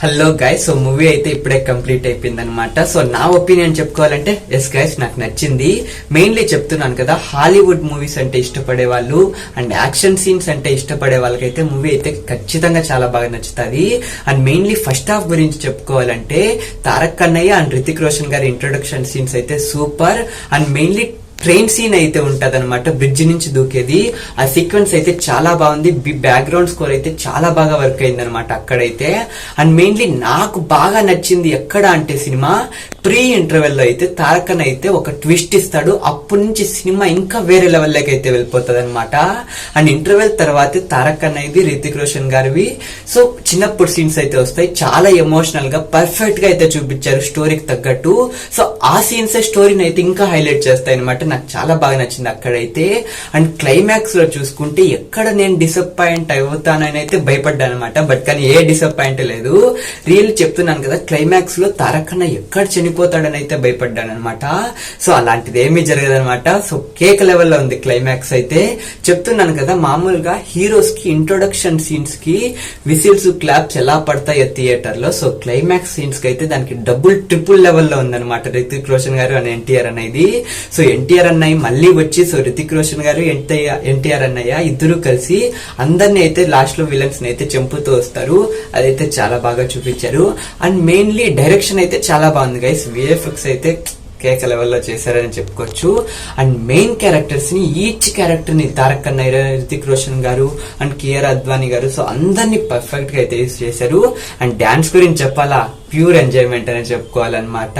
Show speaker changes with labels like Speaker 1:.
Speaker 1: Hello guys, so movie అయితే ఇప్పుడే complete అయిపోయింది అనమాట. సో నా ఒపీనియన్ చెప్పుకోవాలంటే ఎస్ గైస్, నాకు నచ్చింది. మెయిన్లీ చెప్తున్నాను కదా, హాలీవుడ్ మూవీస్ అంటే ఇష్టపడే వాళ్ళు అండ్ యాక్షన్ సీన్స్ అంటే ఇష్టపడే వాళ్ళకైతే మూవీ అయితే ఖచ్చితంగా చాలా బాగా నచ్చుతుంది. అండ్ మెయిన్లీ ఫస్ట్ హాఫ్ గురించి చెప్పుకోవాలంటే తారక్ కన్నయ్య అండ్ రితిక్ రోషన్ గారి ఇంట్రొడక్షన్ సీన్స్ అయితే సూపర్. అండ్ మెయిన్లీ ట్రైన్ సీన్ అయితే ఉంటది అనమాట, బ్రిడ్జ్ నుంచి దూకేది. ఆ సీక్వెన్స్ అయితే చాలా బాగుంది. బ్యాక్గ్రౌండ్ స్కోర్ అయితే చాలా బాగా వర్క్ అయింది అనమాట అక్కడైతే. అండ్ మెయిన్లీ నాకు బాగా నచ్చింది ఎక్కడ అంటే సినిమా ప్రీ ఇంటర్వెల్ లో అయితే తారక్ అన్న అయితే ఒక ట్విస్ట్ ఇస్తాడు. అప్పటి నుంచి సినిమా ఇంకా వేరే లెవెల్లోకి అయితే వెళ్ళిపోతుంది అనమాట. అండ్ ఇంటర్వెల్ తర్వాత తారక్ అన్న ఇది రితిక్ రోషన్ గారివి సో చిన్నప్పుడు సీన్స్ అయితే వస్తాయి. చాలా ఎమోషనల్ గా పర్ఫెక్ట్ గా అయితే చూపించారు స్టోరీకి తగ్గట్టు. సో ఆ సీన్స్ స్టోరీని అయితే ఇంకా హైలైట్ చేస్తాయి అనమాట. నాకు చాలా బాగా నచ్చింది అక్కడైతే. అండ్ క్లైమాక్స్ లో చూసుకుంటే ఎక్కడ నేను డిసప్పాయింట్ అవుతానని అయితే భయపడ్డాను అనమాట. బట్ కానీ ఏ డిసప్పాయింట్ లేదు. రియల్ చెప్తున్నాను కదా, క్లైమాక్స్ లో తారక్ అన్న ఎక్కడ చనిపోతాడని అయితే భయపడ్డాను అనమాట. సో అలాంటిది ఏమీ జరగదనమాట. సో కేక్ లెవెల్లో ఉంది క్లైమాక్స్ అయితే. చెప్తున్నాను కదా, మామూలుగా హీరోస్ కి ఇంట్రొడక్షన్ సీన్స్ కి విసిల్స్ క్లాప్స్ ఎలా పడతాయో థియేటర్ లో, సో క్లైమాక్స్ సీన్స్ కి అయితే దానికి డబుల్ ట్రిపుల్ లెవెల్లో ఉందన్నమాట రితిక్ రోషన్ గారు అండ్ ఎన్టీఆర్ అనేది. సో ఎన్టీఆర్ అన్నయ్య మళ్ళీ వచ్చి, సో రితిక్ రోషన్ గారు ఎన్టీఆర్ అన్నయ్య ఇద్దరు కలిసి అందరిని అయితే లాస్ట్ లో విలన్స్ ని అయితే చంపుతూ వస్తారు. అదైతే చాలా బాగా చూపించారు. అండ్ మెయిన్లీ డైరెక్షన్ అయితే చాలా బాగుంది గైస్. విఎఫ్ఎక్స్ అయితే కేక లెవెల్లో చేశారని చెప్పుకోవచ్చు. అండ్ మెయిన్ క్యారెక్టర్స్ ని, ఈచ్ క్యారెక్టర్ ని తారక్ అన్నయ్య, రితిక్ రోషన్ గారు అండ్ కియారా అద్వానీ గారు సో అందరినీ పర్ఫెక్ట్ గా అయితే యూజ్ చేశారు. అండ్ డాన్స్ గురించి చెప్పాలా, ప్యూర్ ఎంజాయ్మెంట్ అని చెప్పుకోవాలన్నమాట.